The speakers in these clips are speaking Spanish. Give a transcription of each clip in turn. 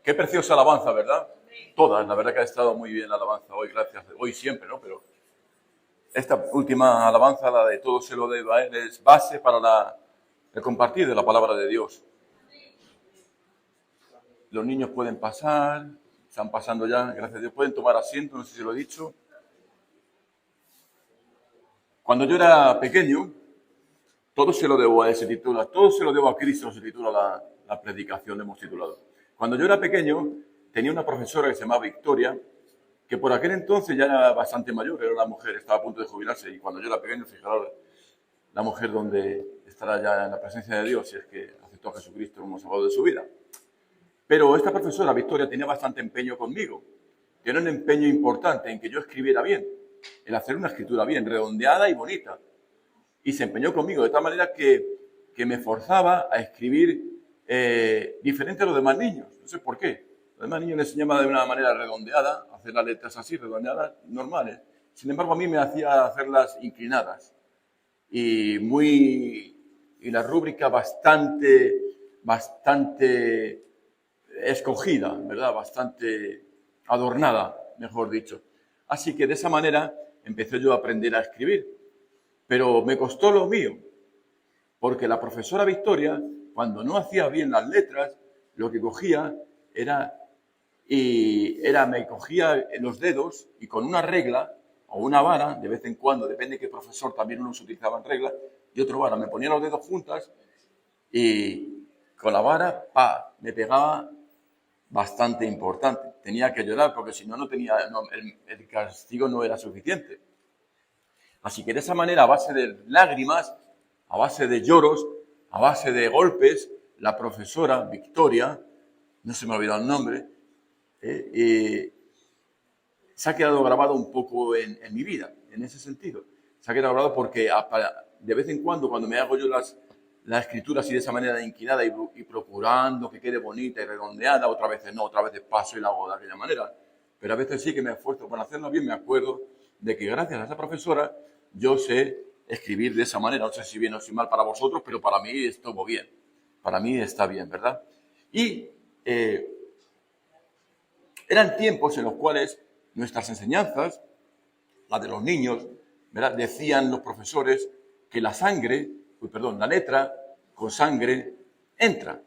Qué preciosa alabanza, ¿verdad? Todas, la verdad que ha estado muy bien la alabanza hoy, gracias. Hoy siempre, ¿no? Pero esta última alabanza, la de todo se lo debo a Él, es base para el compartir de la palabra de Dios. Los niños pueden pasar, están pasando ya, gracias a Dios, pueden tomar asiento, no sé si lo he dicho. Cuando yo era pequeño, todo se lo debo a Él, se titula, todo se lo debo a Cristo, se titula la predicación, hemos titulado. Cuando yo era pequeño, tenía una profesora que se llamaba Victoria, que por aquel entonces ya era bastante mayor, era una mujer, estaba a punto de jubilarse, y cuando yo era pequeño, fijaros, la mujer donde estará ya en la presencia de Dios, si es que aceptó a Jesucristo como salvador de su vida. Pero esta profesora, Victoria, tenía bastante empeño conmigo, que era un empeño importante en que yo escribiera bien, en hacer una escritura bien, redondeada y bonita. Y se empeñó conmigo de tal manera que me forzaba a escribir diferente a los demás niños. No sé por qué. Los demás niños les enseñaba de una manera redondeada, hacer las letras así, redondeadas, normales. Sin embargo, a mí me hacía hacerlas inclinadas. Y la rúbrica bastante escogida, ¿verdad? Bastante adornada, mejor dicho. Así que de esa manera empecé yo a aprender a escribir. Pero me costó lo mío, porque la profesora Victoria, cuando no hacía bien las letras, lo que cogía me cogía los dedos y con una regla o una vara, de vez en cuando, depende de qué profesor, también unos utilizaban reglas, y otro vara, me ponía los dedos juntas y con la vara, me pegaba bastante importante. Tenía que llorar porque si no, el castigo no era suficiente. Así que de esa manera, a base de lágrimas, a base de lloros, a base de golpes, la profesora Victoria, no se me ha olvidado el nombre, se ha quedado grabado un poco en mi vida, en ese sentido. Se ha quedado grabado porque de vez en cuando me hago yo la escritura así de esa manera inclinada y procurando que quede bonita y redondeada, otras veces no, otras veces paso y la hago de aquella manera. Pero a veces sí que me esfuerzo por hacerlo bien, me acuerdo de que gracias a esa profesora yo sé escribir de esa manera. No sé si bien o si mal para vosotros, pero para mí estuvo bien. Para mí está bien, ¿verdad? Y eran tiempos en los cuales nuestras enseñanzas, las de los niños, ¿verdad? Decían los profesores que la letra con sangre entra.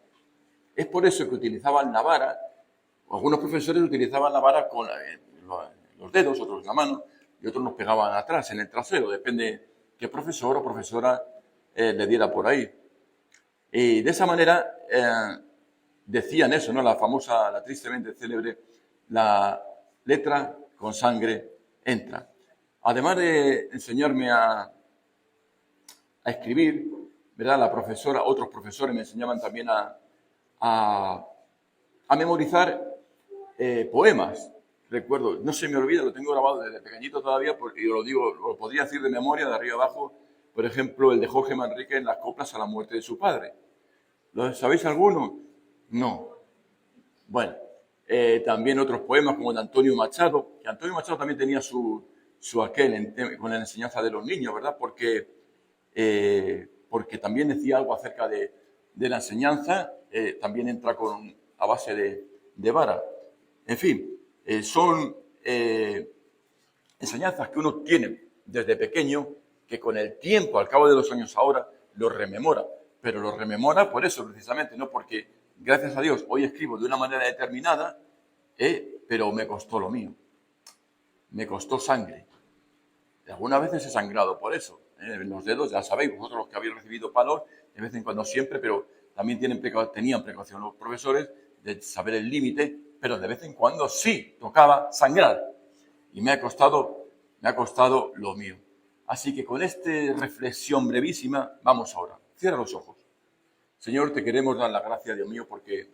Es por eso que utilizaban la vara, algunos profesores utilizaban la vara con los dedos, otros en la mano, y otros nos pegaban atrás, en el trasero, depende qué profesor o profesora le diera por ahí. Y de esa manera decían eso, ¿no? La tristemente célebre, la letra con sangre entra. Además de enseñarme a escribir, ¿verdad? Otros profesores me enseñaban también a memorizar poemas. Recuerdo, no se me olvida, lo tengo grabado desde pequeñito todavía, porque yo lo podría decir de memoria, de arriba abajo, por ejemplo, el de Jorge Manrique en las coplas a la muerte de su padre. ¿Lo sabéis alguno? No. Bueno, también otros poemas como el de Antonio Machado, que Antonio Machado también tenía su aquel con la enseñanza de los niños, ¿verdad? Porque también decía algo acerca de la enseñanza, también entra a base de vara. En fin, son enseñanzas que uno tiene desde pequeño, que con el tiempo, al cabo de los años ahora, lo rememora. Pero lo rememora por eso, precisamente, no porque, gracias a Dios, hoy escribo de una manera determinada, pero me costó lo mío. Me costó sangre. Algunas veces he sangrado por eso. En los dedos, ya sabéis, vosotros los que habéis recibido palos, de vez en cuando siempre, pero también tenían precaución los profesores de saber el límite, pero de vez en cuando sí tocaba sangrar. Y me ha costado lo mío. Así que con esta reflexión brevísima, vamos ahora. Cierra los ojos. Señor, te queremos dar la gracia, Dios mío, porque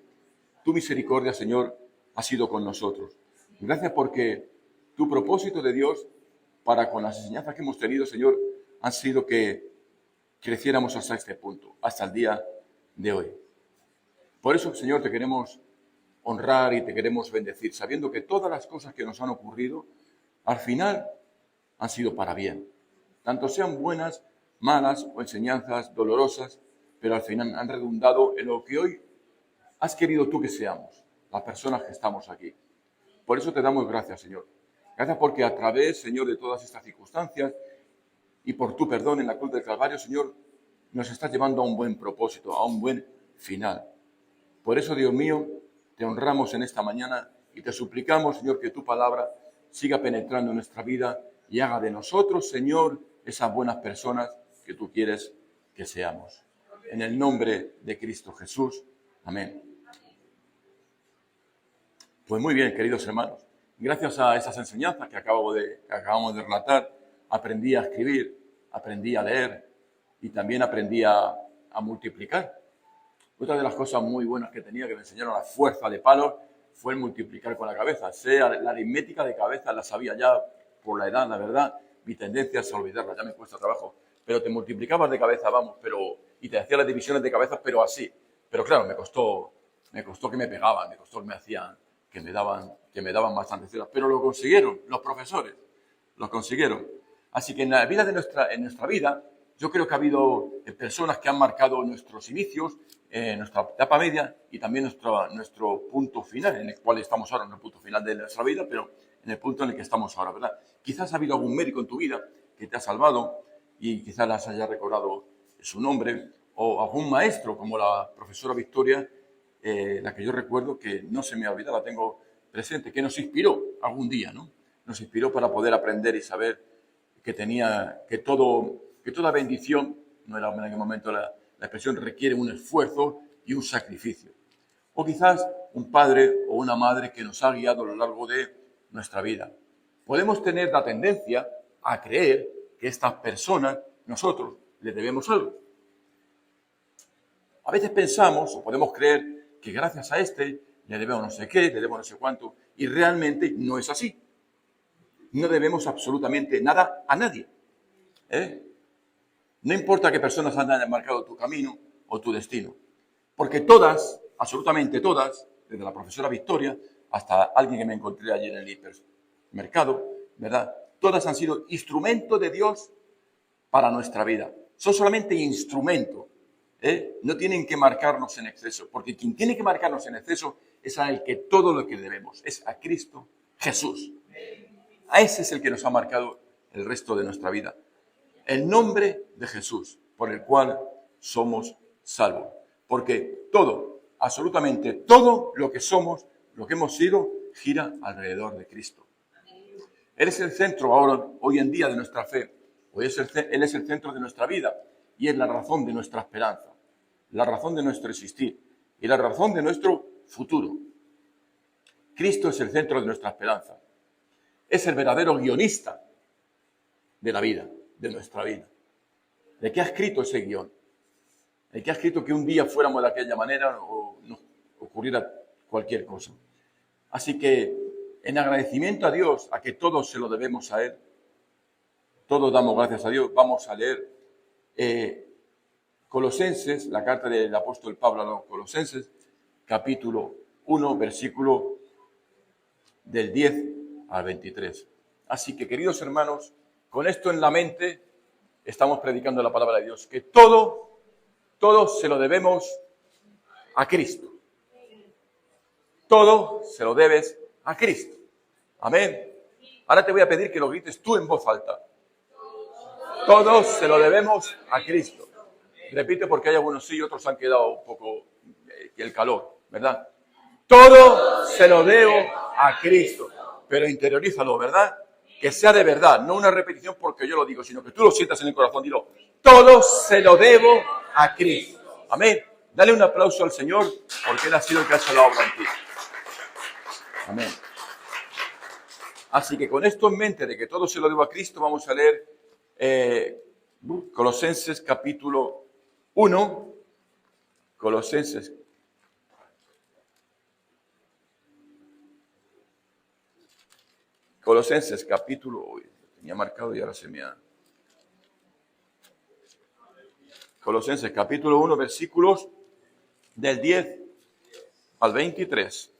tu misericordia, Señor, ha sido con nosotros. Gracias porque tu propósito de Dios para con las enseñanzas que hemos tenido, Señor, han sido que creciéramos hasta este punto, hasta el día de hoy. Por eso, Señor, te queremos honrar y te queremos bendecir, sabiendo que todas las cosas que nos han ocurrido, al final, han sido para bien. Tanto sean buenas, malas o enseñanzas dolorosas, pero al final han redundado en lo que hoy has querido tú que seamos. las personas que estamos aquí. Por eso te damos gracias, Señor. Gracias porque a través, Señor, de todas estas circunstancias y por tu perdón en la cruz del Calvario, Señor, nos estás llevando a un buen propósito, a un buen final. Por eso, Dios mío, te honramos en esta mañana y te suplicamos, Señor, que tu palabra siga penetrando en nuestra vida y haga de nosotros, Señor, esas buenas personas que tú quieres que seamos. En el nombre de Cristo Jesús. Amén. Pues muy bien, queridos hermanos. Gracias a esas enseñanzas que acabamos de relatar, aprendí a escribir, aprendí a leer y también aprendí a multiplicar. Otra de las cosas muy buenas que tenía, que me enseñaron a fuerza de palos, fue el multiplicar con la cabeza. La aritmética de cabeza la sabía ya por la edad, la verdad. Mi tendencia es a olvidarla, ya me cuesta trabajo. Pero te multiplicabas de cabeza, vamos, y te hacía las divisiones de cabeza, pero así. Pero claro, me costó que me pegaban, me costó que me hacían, que me daban bastantes horas. Pero lo consiguieron, los profesores, lo consiguieron. Así que en nuestra vida, yo creo que ha habido personas que han marcado nuestros inicios, nuestra etapa media y también nuestro punto final, en el cual estamos ahora, no el punto final de nuestra vida, pero en el punto en el que estamos ahora, ¿verdad? Quizás ha habido algún médico en tu vida que te ha salvado y quizás las haya recordado su nombre, o algún maestro, como la profesora Victoria, la que yo recuerdo, que no se me ha olvidado, la tengo presente, que nos inspiró algún día, ¿no? Nos inspiró para poder aprender y saber que toda bendición, no era en aquel momento la expresión, requiere un esfuerzo y un sacrificio. O quizás un padre o una madre que nos ha guiado a lo largo de nuestra vida. Podemos tener la tendencia a creer que estas personas, nosotros, les debemos algo. A veces pensamos o podemos creer que gracias a este le debemos no sé qué, le debemos no sé cuánto, y realmente no es así. No debemos absolutamente nada a nadie. No importa qué personas hayan marcado tu camino o tu destino, porque todas, absolutamente todas, desde la profesora Victoria hasta alguien que me encontré ayer en el hipermercado, ¿verdad? Todas han sido instrumento de Dios para nuestra vida. Son solamente instrumento. No tienen que marcarnos en exceso, porque quien tiene que marcarnos en exceso es a el que todo lo que debemos, es a Cristo Jesús. A ese es el que nos ha marcado el resto de nuestra vida. El nombre de Jesús, por el cual somos salvos. Porque todo, absolutamente todo lo que somos, lo que hemos sido, gira alrededor de Cristo. Él es el centro ahora, hoy en día, de nuestra fe. Él es el centro de nuestra vida y es la razón de nuestra esperanza, la razón de nuestro existir y la razón de nuestro futuro. Cristo es el centro de nuestra esperanza. Es el verdadero guionista de la vida, de nuestra vida. ¿De qué ha escrito ese guión? ¿De qué ha escrito que un día fuéramos de aquella manera o nos ocurriera cualquier cosa? Así que, en agradecimiento a Dios, a que todos se lo debemos a Él, todos damos gracias a Dios, vamos a leer Colosenses, la carta del apóstol Pablo a los Colosenses, capítulo 1, versículo del 10 al 23. Así que, queridos hermanos, con esto en la mente, estamos predicando la palabra de Dios, que todo se lo debemos a Cristo. Todo se lo debes a Cristo. Amén. Ahora te voy a pedir que lo grites tú en voz alta. Todo se lo debemos a Cristo. Repite porque hay algunos sí y otros han quedado un poco el calor, ¿verdad? Todo se lo debo a Cristo. Pero interiorízalo, ¿verdad? Que sea de verdad, no una repetición porque yo lo digo, sino que tú lo sientas en el corazón. Dilo, todo se lo debo a Cristo. Amén. Dale un aplauso al Señor porque Él ha sido el que ha hecho la obra en ti. Amén. Así que con esto en mente de que todo se lo debo a Cristo, vamos a leer Colosenses capítulo 1. Colosenses capítulo, tenía marcado y ahora se me ha... Colosenses capítulo 1, versículos del 10 al 23.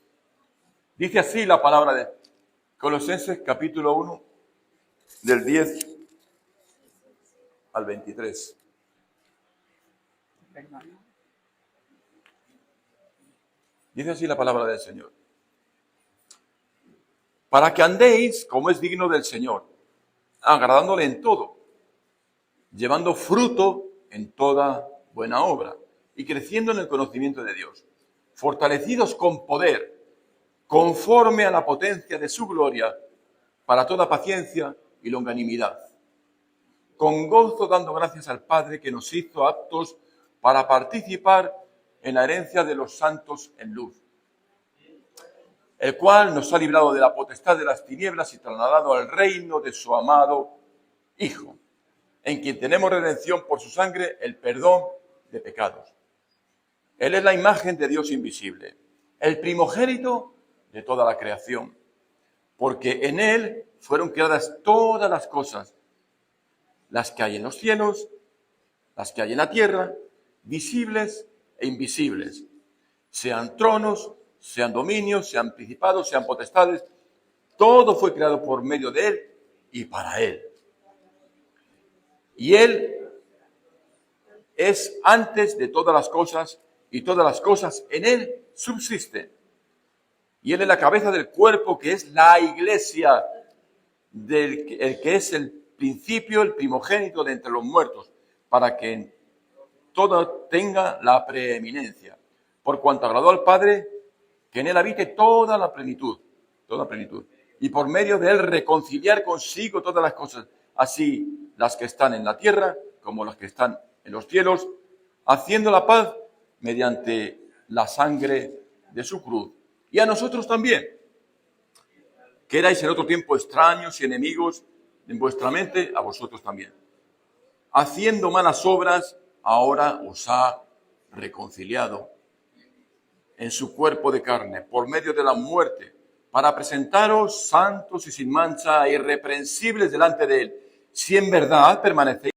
Dice así la palabra de Colosenses capítulo 1, del 10 al 23. Dice así la palabra del Señor. para que andéis como es digno del Señor, agradándole en todo, llevando fruto en toda buena obra y creciendo en el conocimiento de Dios, fortalecidos con poder, conforme a la potencia de su gloria, para toda paciencia y longanimidad, con gozo dando gracias al Padre que nos hizo aptos para participar en la herencia de los santos en luz, el cual nos ha librado de la potestad de las tinieblas y trasladado al reino de su amado Hijo, en quien tenemos redención por su sangre, el perdón de pecados. Él es la imagen de Dios invisible, el primogénito de toda la creación, porque en Él fueron creadas todas las cosas, las que hay en los cielos, las que hay en la tierra, visibles e invisibles, sean tronos, sean dominios, sean principados, sean potestades, todo fue creado por medio de Él y para Él. Y Él es antes de todas las cosas, y todas las cosas en Él subsisten. Y Él es la cabeza del cuerpo, que es la iglesia, el que es el principio, el primogénito de entre los muertos, para que en todo tenga la preeminencia. Por cuanto agradó al Padre, que en Él habite toda la plenitud, y por medio de Él reconciliar consigo todas las cosas, así las que están en la tierra como las que están en los cielos, haciendo la paz mediante la sangre de su cruz. Y a nosotros también, que erais en otro tiempo extraños y enemigos en vuestra mente, a vosotros también. Haciendo malas obras, ahora os ha reconciliado en su cuerpo de carne, por medio de la muerte, para presentaros santos y sin mancha, irreprensibles delante de Él, si en verdad permanecéis